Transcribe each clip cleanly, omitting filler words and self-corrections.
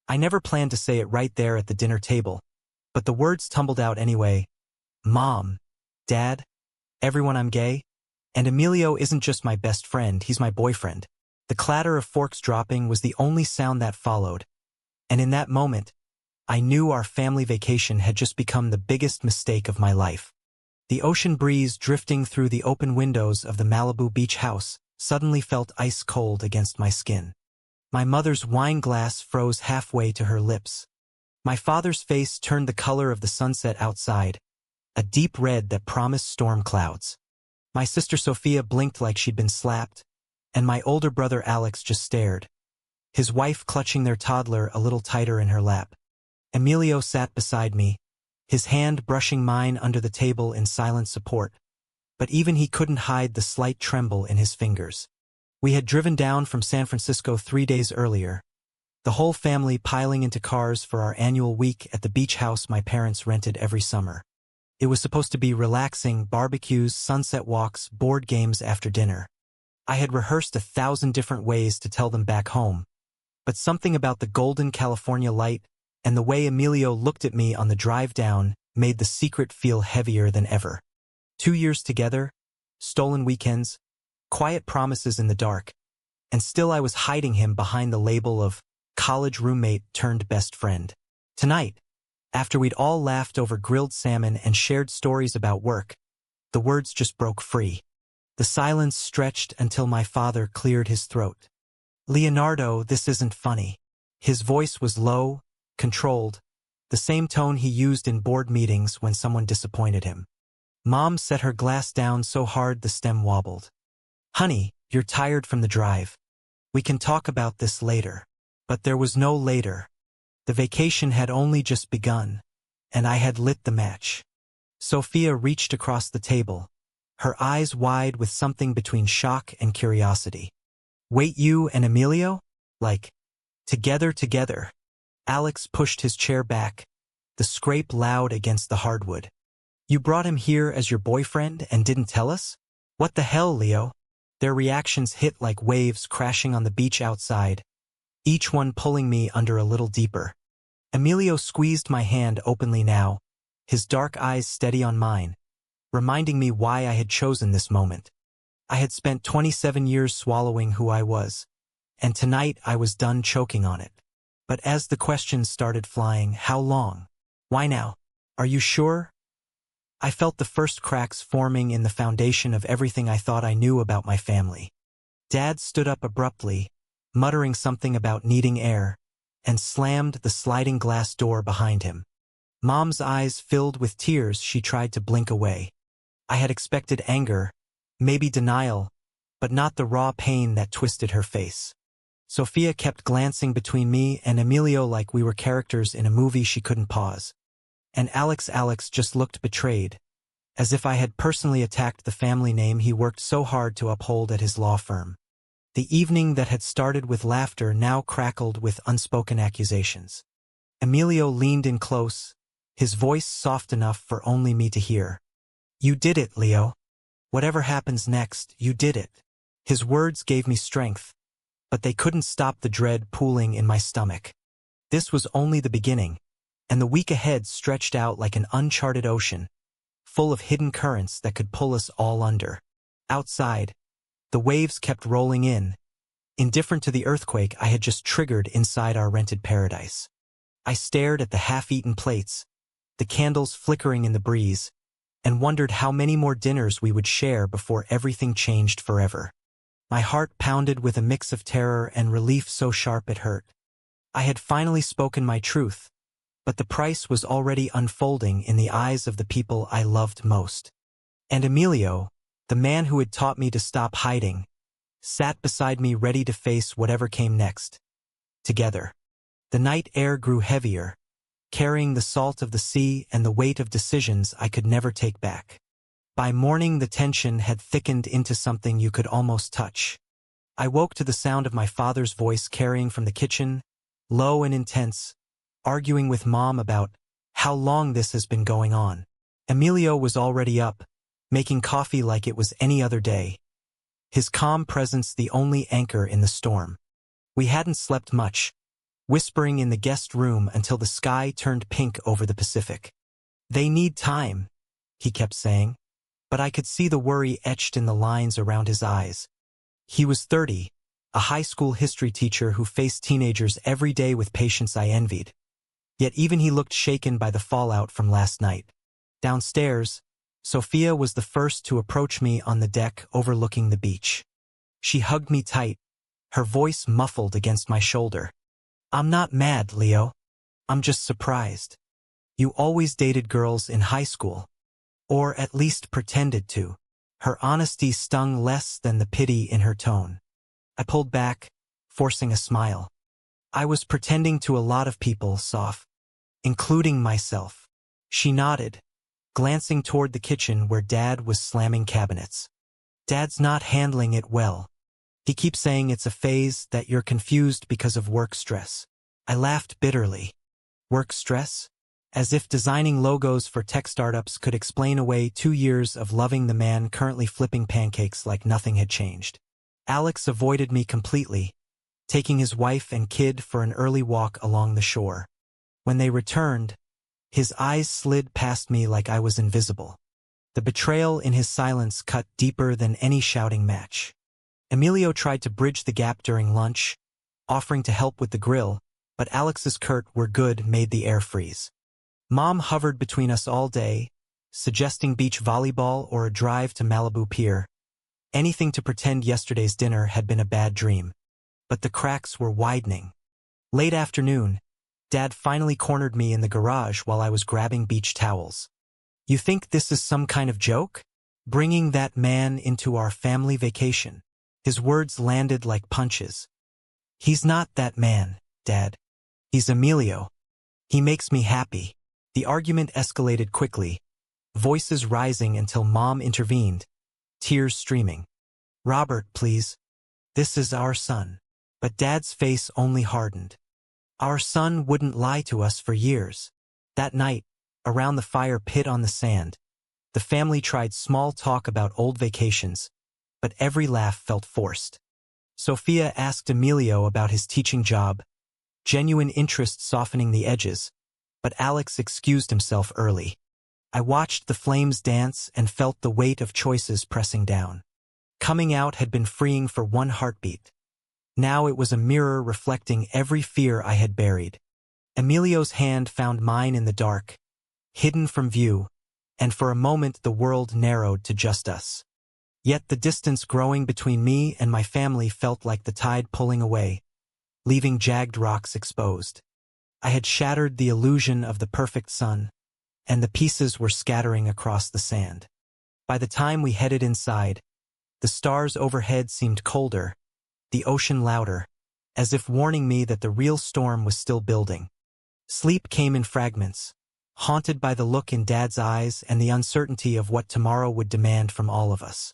I never planned to say it right there at the dinner table, but the words tumbled out anyway. Mom, Dad, everyone, I'm gay. And Emilio isn't just my best friend, he's my boyfriend. The clatter of forks dropping was the only sound that followed, and in that moment, I knew our family vacation had just become the biggest mistake of my life. The ocean breeze drifting through the open windows of the Malibu beach house suddenly felt ice cold against my skin. My mother's wine glass froze halfway to her lips. My father's face turned the color of the sunset outside, a deep red that promised storm clouds. My sister Sophia blinked like she'd been slapped, and my older brother Alex just stared, his wife clutching their toddler a little tighter in her lap. Emilio sat beside me, his hand brushing mine under the table in silent support, but even he couldn't hide the slight tremble in his fingers. We had driven down from San Francisco 3 days earlier, the whole family piling into cars for our annual week at the beach house my parents rented every summer. It was supposed to be relaxing, barbecues, sunset walks, board games after dinner. I had rehearsed 1,000 different ways to tell them back home, but something about the golden California light and the way Emilio looked at me on the drive down made the secret feel heavier than ever. 2 years together, stolen weekends, quiet promises in the dark, and still I was hiding him behind the label of college roommate turned best friend. Tonight, after we'd all laughed over grilled salmon and shared stories about work, the words just broke free. The silence stretched until my father cleared his throat. Leonardo, this isn't funny. His voice was low, controlled, the same tone he used in board meetings when someone disappointed him. Mom set her glass down so hard the stem wobbled. Honey, you're tired from the drive. We can talk about this later. But there was no later. The vacation had only just begun, and I had lit the match. Sophia reached across the table, her eyes wide with something between shock and curiosity. Wait, you and Emilio? Like, together? Alex pushed his chair back, the scrape loud against the hardwood. You brought him here as your boyfriend and didn't tell us? What the hell, Leo? Their reactions hit like waves crashing on the beach outside, each one pulling me under a little deeper. Emilio squeezed my hand openly now, his dark eyes steady on mine, reminding me why I had chosen this moment. I had spent 27 years swallowing who I was, and tonight I was done choking on it. But as the questions started flying, how long? Why now? Are you sure? I felt the first cracks forming in the foundation of everything I thought I knew about my family. Dad stood up abruptly, muttering something about needing air, and slammed the sliding glass door behind him. Mom's eyes filled with tears. She tried to blink away. I had expected anger, maybe denial, but not the raw pain that twisted her face. Sophia kept glancing between me and Emilio like we were characters in a movie she couldn't pause. And Alex just looked betrayed, as if I had personally attacked the family name he worked so hard to uphold at his law firm. The evening that had started with laughter now crackled with unspoken accusations. Emilio leaned in close, his voice soft enough for only me to hear. You did it, Leo. Whatever happens next, you did it. His words gave me strength, but they couldn't stop the dread pooling in my stomach. This was only the beginning, and the week ahead stretched out like an uncharted ocean, full of hidden currents that could pull us all under. Outside, the waves kept rolling in, indifferent to the earthquake I had just triggered inside our rented paradise. I stared at the half-eaten plates, the candles flickering in the breeze, and wondered how many more dinners we would share before everything changed forever. My heart pounded with a mix of terror and relief so sharp it hurt. I had finally spoken my truth, but the price was already unfolding in the eyes of the people I loved most. And Emilio, the man who had taught me to stop hiding, sat beside me ready to face whatever came next. Together. The night air grew heavier, carrying the salt of the sea and the weight of decisions I could never take back. By morning the tension had thickened into something you could almost touch. I woke to the sound of my father's voice carrying from the kitchen, low and intense, arguing with Mom about how long this has been going on. Emilio was already up, making coffee like it was any other day, his calm presence the only anchor in the storm. We hadn't slept much, whispering in the guest room until the sky turned pink over the Pacific. "They need time," he kept saying, but I could see the worry etched in the lines around his eyes. He was 30, a high school history teacher who faced teenagers every day with patience I envied. Yet even he looked shaken by the fallout from last night. Downstairs, Sophia was the first to approach me on the deck overlooking the beach. She hugged me tight, her voice muffled against my shoulder. "I'm not mad, Leo. I'm just surprised. You always dated girls in high school. Or at least pretended to." Her honesty stung less than the pity in her tone. I pulled back, forcing a smile. "I was pretending to a lot of people, Soph, including myself." She nodded, glancing toward the kitchen where Dad was slamming cabinets. "Dad's not handling it well. He keeps saying it's a phase, that you're confused because of work stress." I laughed bitterly. Work stress? As if designing logos for tech startups could explain away 2 years of loving the man currently flipping pancakes like nothing had changed. Alex avoided me completely, taking his wife and kid for an early walk along the shore. When they returned, his eyes slid past me like I was invisible. The betrayal in his silence cut deeper than any shouting match. Emilio tried to bridge the gap during lunch, offering to help with the grill, but Alex's curt "we're good" made the air freeze. Mom hovered between us all day, suggesting beach volleyball or a drive to Malibu Pier. Anything to pretend yesterday's dinner had been a bad dream. But the cracks were widening. Late afternoon, Dad finally cornered me in the garage while I was grabbing beach towels. "You think this is some kind of joke? Bringing that man into our family vacation?" His words landed like punches. "He's not that man, Dad. He's Emilio. He makes me happy." The argument escalated quickly, voices rising until Mom intervened, tears streaming. "Robert, please. This is our son." But Dad's face only hardened. "Our son wouldn't lie to us for years." That night, around the fire pit on the sand, the family tried small talk about old vacations, but every laugh felt forced. Sophia asked Emilio about his teaching job, genuine interest softening the edges, but Alex excused himself early. I watched the flames dance and felt the weight of choices pressing down. Coming out had been freeing for one heartbeat. Now it was a mirror reflecting every fear I had buried. Emilio's hand found mine in the dark, hidden from view, and for a moment the world narrowed to just us. Yet the distance growing between me and my family felt like the tide pulling away, leaving jagged rocks exposed. I had shattered the illusion of the perfect sun, and the pieces were scattering across the sand. By the time we headed inside, the stars overhead seemed colder, the ocean louder, as if warning me that the real storm was still building. Sleep came in fragments, haunted by the look in Dad's eyes and the uncertainty of what tomorrow would demand from all of us.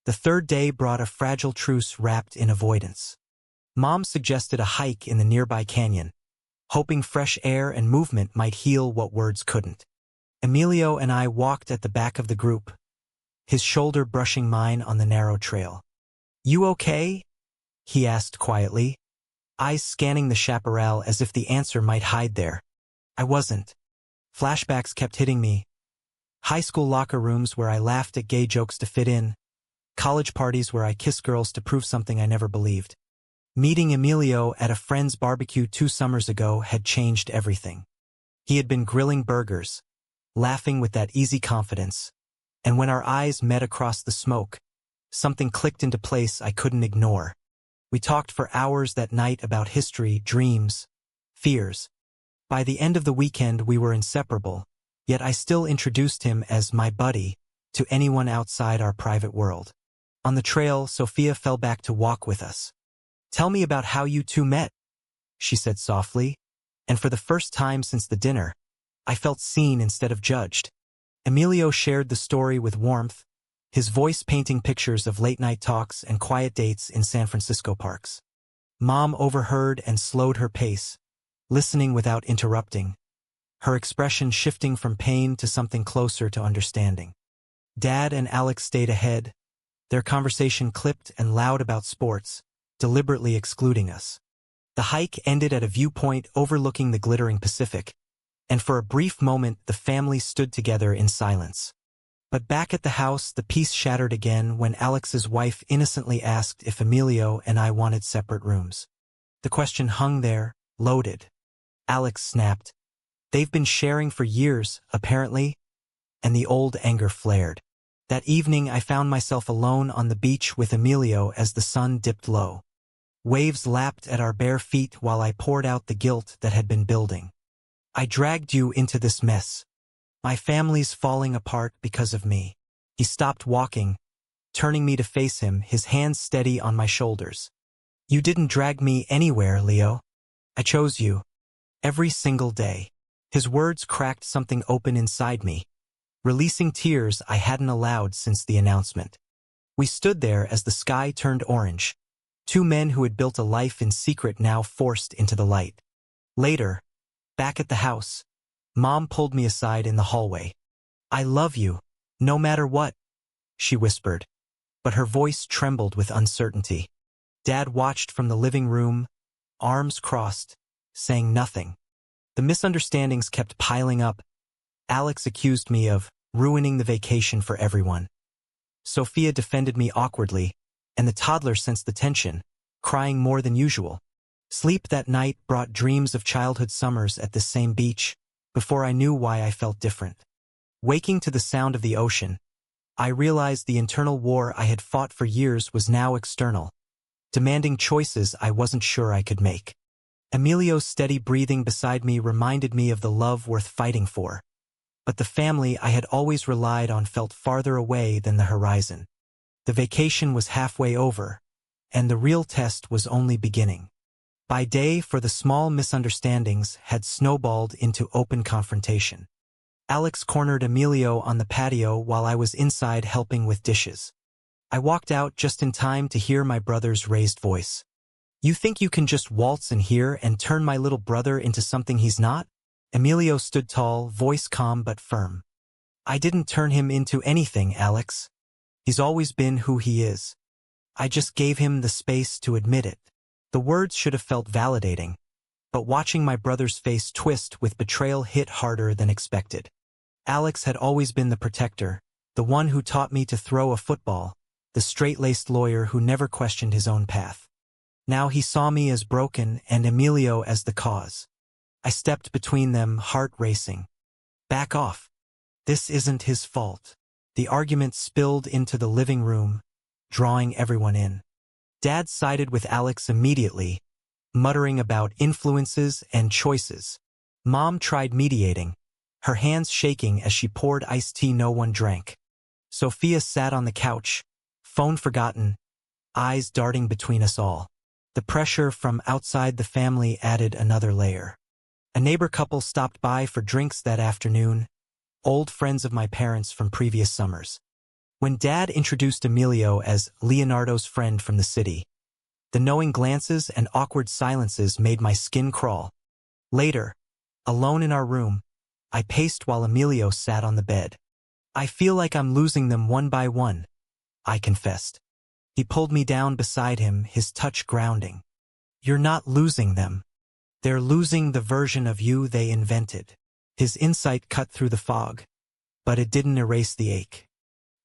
The third day brought a fragile truce wrapped in avoidance. Mom suggested a hike in the nearby canyon, hoping fresh air and movement might heal what words couldn't. Emilio and I walked at the back of the group, his shoulder brushing mine on the narrow trail. "You okay?" he asked quietly, eyes scanning the chaparral as if the answer might hide there. I wasn't. Flashbacks kept hitting me. High school locker rooms where I laughed at gay jokes to fit in, college parties where I kissed girls to prove something I never believed. Meeting Emilio at a friend's barbecue 2 summers ago had changed everything. He had been grilling burgers, laughing with that easy confidence, and when our eyes met across the smoke, something clicked into place I couldn't ignore. We talked for hours that night about history, dreams, fears. By the end of the weekend we were inseparable, yet I still introduced him as my buddy to anyone outside our private world. On the trail, Sophia fell back to walk with us. "Tell me about how you two met," she said softly, and for the first time since the dinner, I felt seen instead of judged. Emilio shared the story with warmth, his voice painting pictures of late-night talks and quiet dates in San Francisco parks. Mom overheard and slowed her pace, listening without interrupting, her expression shifting from pain to something closer to understanding. Dad and Alex stayed ahead, their conversation clipped and loud about sports, deliberately excluding us. The hike ended at a viewpoint overlooking the glittering Pacific, and for a brief moment the family stood together in silence. But back at the house, the peace shattered again when Alex's wife innocently asked if Emilio and I wanted separate rooms. The question hung there, loaded. Alex snapped. They've been sharing for years, apparently, and the old anger flared. That evening I found myself alone on the beach with Emilio as the sun dipped low. Waves lapped at our bare feet while I poured out the guilt that had been building. I dragged you into this mess. My family's falling apart because of me. He stopped walking, turning me to face him, his hands steady on my shoulders. You didn't drag me anywhere, Leo. I chose you. Every single day. His words cracked something open inside me, releasing tears I hadn't allowed since the announcement. We stood there as the sky turned orange. Two men who had built a life in secret now forced into the light. Later, back at the house, Mom pulled me aside in the hallway. I love you, no matter what, she whispered, but her voice trembled with uncertainty. Dad watched from the living room, arms crossed, saying nothing. The misunderstandings kept piling up. Alex accused me of ruining the vacation for everyone. Sophia defended me awkwardly, and the toddler sensed the tension, crying more than usual. Sleep that night brought dreams of childhood summers at the same beach, before I knew why I felt different. Waking to the sound of the ocean, I realized the internal war I had fought for years was now external, demanding choices I wasn't sure I could make. Emilio's steady breathing beside me reminded me of the love worth fighting for, but the family I had always relied on felt farther away than the horizon. The vacation was halfway over, and the real test was only beginning. By day, for the small misunderstandings had snowballed into open confrontation. Alex cornered Emilio on the patio while I was inside helping with dishes. I walked out just in time to hear my brother's raised voice. You think you can just waltz in here and turn my little brother into something he's not? Emilio stood tall, voice calm but firm. I didn't turn him into anything, Alex. He's always been who he is. I just gave him the space to admit it. The words should have felt validating, but watching my brother's face twist with betrayal hit harder than expected. Alex had always been the protector, the one who taught me to throw a football, the straight-laced lawyer who never questioned his own path. Now he saw me as broken and Emilio as the cause. I stepped between them, heart racing. Back off. This isn't his fault. The argument spilled into the living room, drawing everyone in. Dad sided with Alex immediately, muttering about influences and choices. Mom tried mediating, her hands shaking as she poured iced tea no one drank. Sophia sat on the couch, phone forgotten, eyes darting between us all. The pressure from outside the family added another layer. A neighbor couple stopped by for drinks that afternoon, old friends of my parents from previous summers. When Dad introduced Emilio as Leonardo's friend from the city, the knowing glances and awkward silences made my skin crawl. Later, alone in our room, I paced while Emilio sat on the bed. I feel like I'm losing them one by one, I confessed. He pulled me down beside him, his touch grounding. You're not losing them. They're losing the version of you they invented. His insight cut through the fog, but it didn't erase the ache.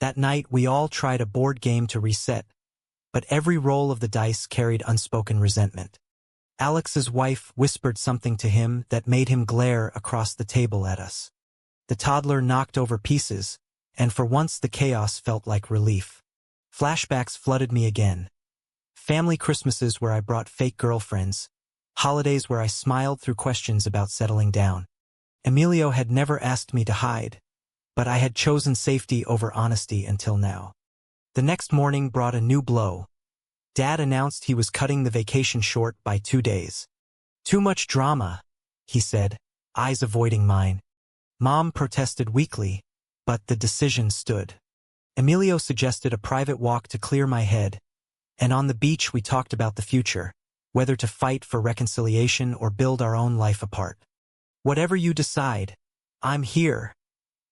That night we all tried a board game to reset, but every roll of the dice carried unspoken resentment. Alex's wife whispered something to him that made him glare across the table at us. The toddler knocked over pieces, and for once the chaos felt like relief. Flashbacks flooded me again. Family Christmases where I brought fake girlfriends, holidays where I smiled through questions about settling down. Emilio had never asked me to hide, but I had chosen safety over honesty until now. The next morning brought a new blow. Dad announced he was cutting the vacation short by 2 days. Too much drama, he said, eyes avoiding mine. Mom protested weakly, but the decision stood. Emilio suggested a private walk to clear my head, and on the beach we talked about the future, whether to fight for reconciliation or build our own life apart. Whatever you decide, I'm here,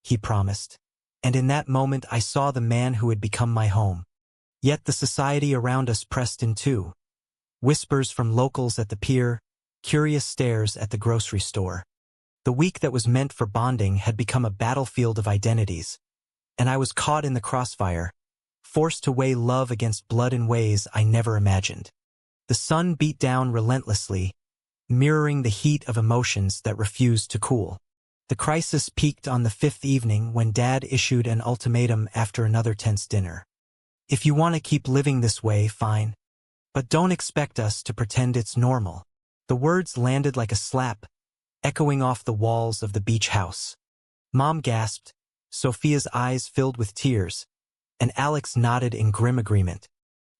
he promised, and in that moment I saw the man who had become my home. Yet the society around us pressed in too. whispers from locals at the pier, curious stares at the grocery store. The week that was meant for bonding had become a battlefield of identities, and I was caught in the crossfire, forced to weigh love against blood in ways I never imagined. The sun beat down relentlessly, mirroring the heat of emotions that refused to cool. The crisis peaked on the fifth evening when Dad issued an ultimatum after another tense dinner. If you want to keep living this way, fine. But don't expect us to pretend it's normal. The words landed like a slap, echoing off the walls of the beach house. Mom gasped, Sophia's eyes filled with tears, and Alex nodded in grim agreement.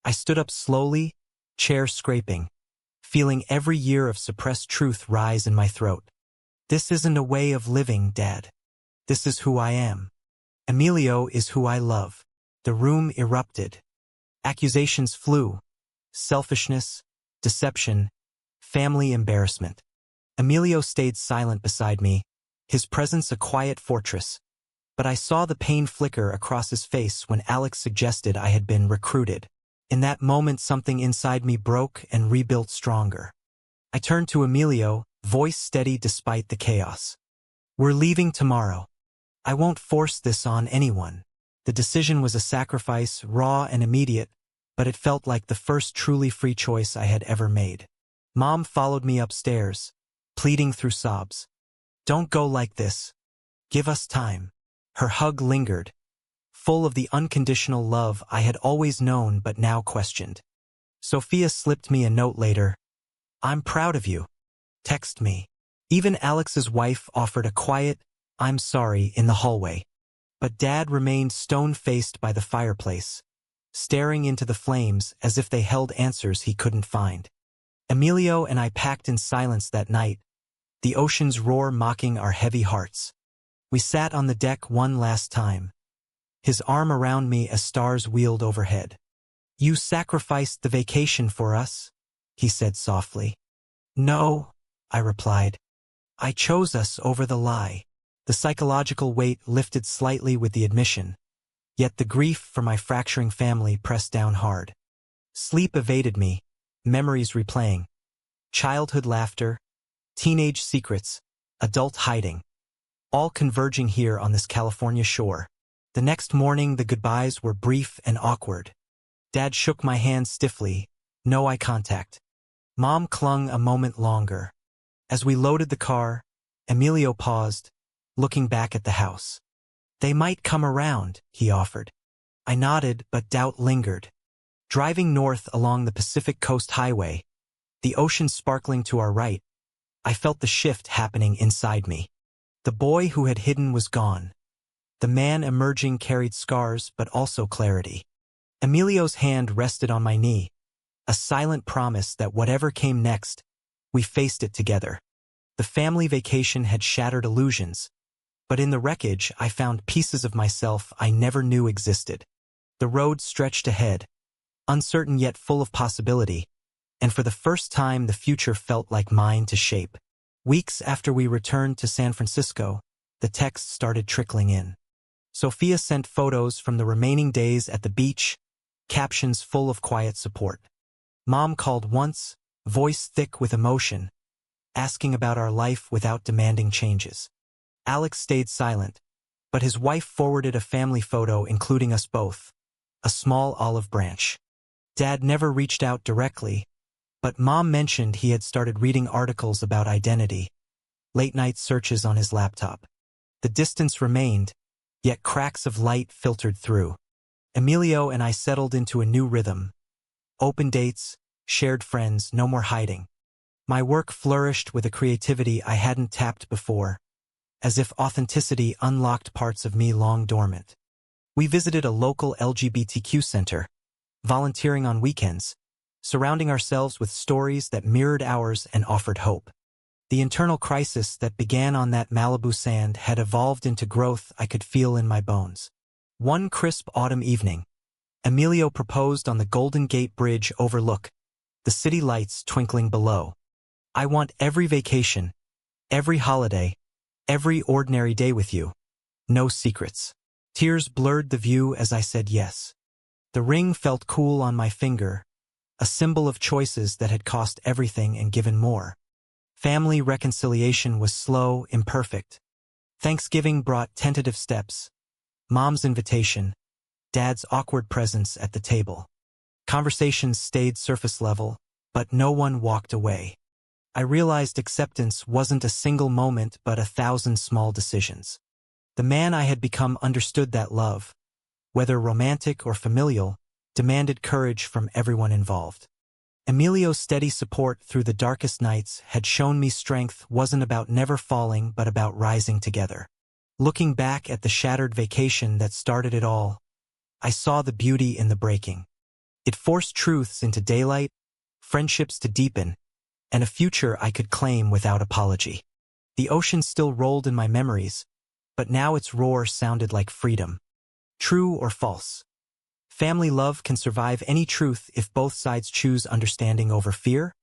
I stood up slowly, chair scraping, feeling every year of suppressed truth rise in my throat. This isn't a way of living, Dad. This is who I am. Emilio is who I love. The room erupted. Accusations flew. Selfishness, deception, family embarrassment. Emilio stayed silent beside me, his presence a quiet fortress. But I saw the pain flicker across his face when Alex suggested I had been recruited. In that moment, something inside me broke and rebuilt stronger. I turned to Emilio, voice steady despite the chaos. We're leaving tomorrow. I won't force this on anyone. The decision was a sacrifice, raw and immediate, but it felt like the first truly free choice I had ever made. Mom followed me upstairs, pleading through sobs. Don't go like this. Give us time. Her hug lingered, full of the unconditional love I had always known but now questioned. Sophia slipped me a note later. I'm proud of you. Text me. Even Alex's wife offered a quiet, I'm sorry, in the hallway. But Dad remained stone-faced by the fireplace, staring into the flames as if they held answers he couldn't find. Emilio and I packed in silence that night, the ocean's roar mocking our heavy hearts. We sat on the deck one last time, his arm around me as stars wheeled overhead. You sacrificed the vacation for us, he said softly. No, I replied. I chose us over the lie. The psychological weight lifted slightly with the admission, yet the grief for my fracturing family pressed down hard. Sleep evaded me, memories replaying. Childhood laughter, teenage secrets, adult hiding, all converging here on this California shore. The next morning, the goodbyes were brief and awkward. Dad shook my hand stiffly, no eye contact. Mom clung a moment longer. As we loaded the car, Emilio paused, looking back at the house. They might come around, he offered. I nodded, but doubt lingered. Driving north along the Pacific Coast Highway, the ocean sparkling to our right, I felt the shift happening inside me. The boy who had hidden was gone. The man emerging carried scars but also clarity. Emilio's hand rested on my knee, a silent promise that whatever came next, we faced it together. The family vacation had shattered illusions, but in the wreckage I found pieces of myself I never knew existed. The road stretched ahead, uncertain yet full of possibility, and for the first time the future felt like mine to shape. Weeks after we returned to San Francisco, the texts started trickling in. Sophia sent photos from the remaining days at the beach, captions full of quiet support. Mom called once, voice thick with emotion, asking about our life without demanding changes. Alex stayed silent, but his wife forwarded a family photo including us both, a small olive branch. Dad never reached out directly, but Mom mentioned he had started reading articles about identity, late-night searches on his laptop. The distance remained, yet cracks of light filtered through. Emilio and I settled into a new rhythm. Open dates, shared friends, no more hiding. My work flourished with a creativity I hadn't tapped before, as if authenticity unlocked parts of me long dormant. We visited a local LGBTQ center, volunteering on weekends, surrounding ourselves with stories that mirrored ours and offered hope. The internal crisis that began on that Malibu sand had evolved into growth I could feel in my bones. One crisp autumn evening, Emilio proposed on the Golden Gate Bridge overlook, the city lights twinkling below. I want every vacation, every holiday, every ordinary day with you. No secrets. Tears blurred the view as I said yes. The ring felt cool on my finger, a symbol of choices that had cost everything and given more. Family reconciliation was slow, imperfect. Thanksgiving brought tentative steps. Mom's invitation, Dad's awkward presence at the table. Conversations stayed surface level, but no one walked away. I realized acceptance wasn't a single moment but 1,000 small decisions. The man I had become understood that love, whether romantic or familial, demanded courage from everyone involved. Emilio's steady support through the darkest nights had shown me strength wasn't about never falling but about rising together. Looking back at the shattered vacation that started it all, I saw the beauty in the breaking. It forced truths into daylight, friendships to deepen, and a future I could claim without apology. The ocean still rolled in my memories, but now its roar sounded like freedom. True or false? Family love can survive any truth if both sides choose understanding over fear.